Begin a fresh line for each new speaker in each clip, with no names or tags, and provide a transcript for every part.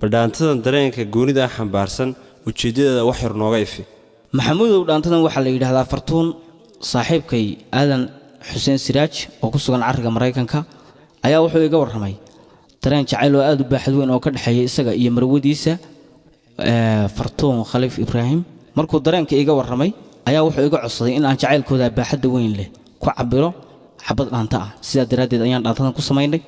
baldhaantadan dareenka goonida xambaarsan ujeedada wax yar nooga ifi
maxamuud dhaantadan waxa la yiraahdaa fartuun saaxiibkay aadan xuseen siraaj oo ku sugan cariga Mareykanka ayaa wuxuu iga warramay dareen jacayl oo aad u baaxad weyn oo ka dhaxeeya isaga iyo marwadiisa fartuun khaliif ibraahim markuu dareenka iga warramay ayaa wuxuu iga codsaday in aan jacaylkooda baaxad weyn leh ku cabiro xabad dhaanta ah sida daraadeed ayaan dhaantadan ku sameeynay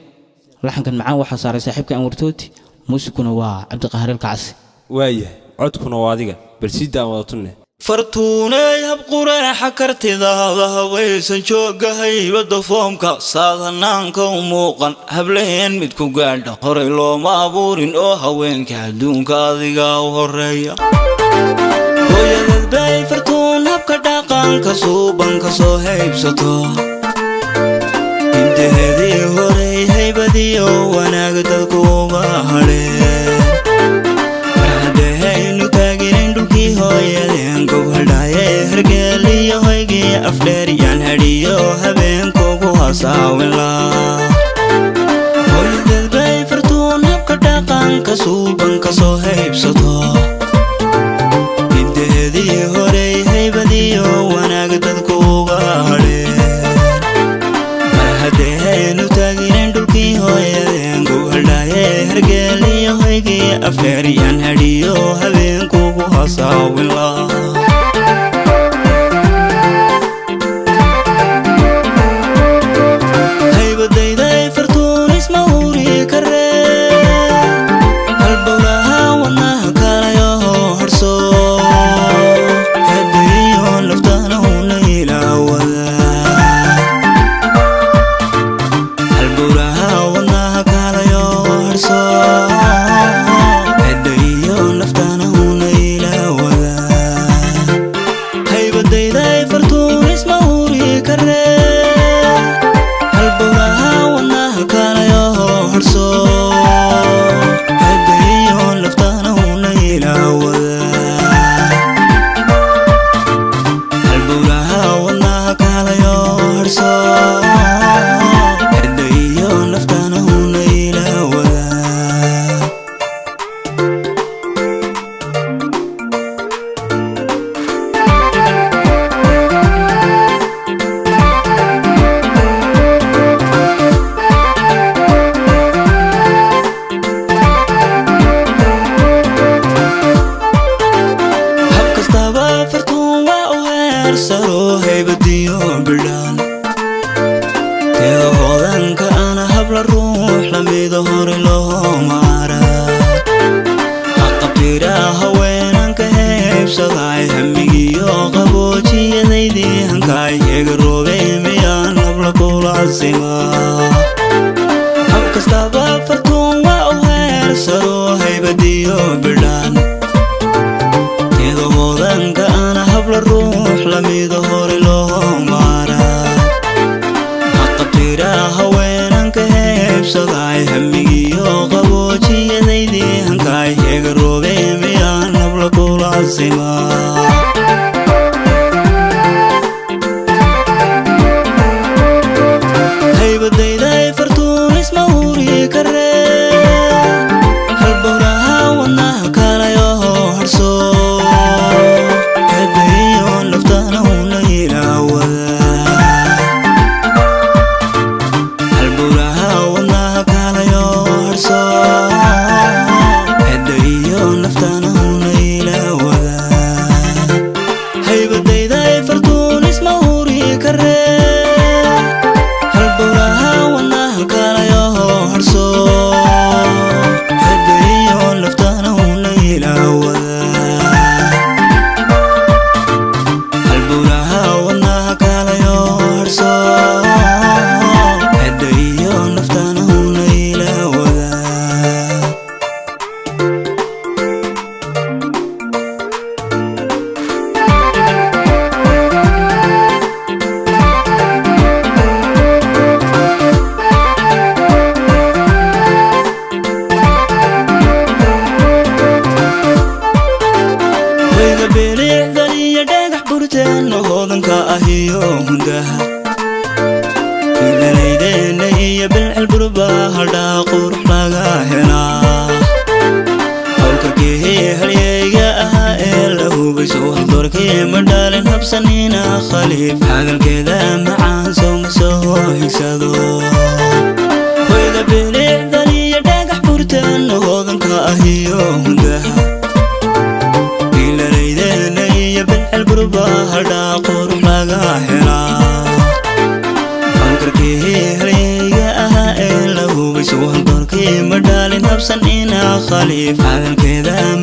laxankan macaan waxa saaray saaxiibka aan wartooti muusikuna waa Cabdiqaahir Kacsi
waayahay codkuna waa adiga bal si daan wada tunne
fartuunay hab quraaxa kartidaada hawaysan joogahay wada foomka saadanaanka u muuqan hableen mid ku gaadho horay looma abuurin oo haweenka adduunka adiga u horeeya hooyadad bay fartuun habka dhaqanka suubanka soo haybsato inteedii horay haybadiyo wanaag dadku uga hadheen hergeliyo hoygii afdheer yaan hadhiyo habeenkugu hasaawila hooyadad bay fartuun habka dhaqanka suubanka soo haybsato inteedii horay haybadiyo wanaag dadku uga hadheen mar haddaynu taaginen dhulkii hooyadeen gubaldhaye hergeliyo hoygii afdheer yaan hadhiyo habeenkugu hasaawila فكركي هليجا له بيسوه دوركي مدالن هبسنينا خليف حاجة كذا معاه سوم سوه يسادو وإذا بليع دليل داقح بورتان وغضن كاهيو هندها إلا ليدين يبلع القربة هدا قرب لغا حلا فكركي هليجا له بيسوه دوركي مدالن هبسنينا خليف حاجة كذا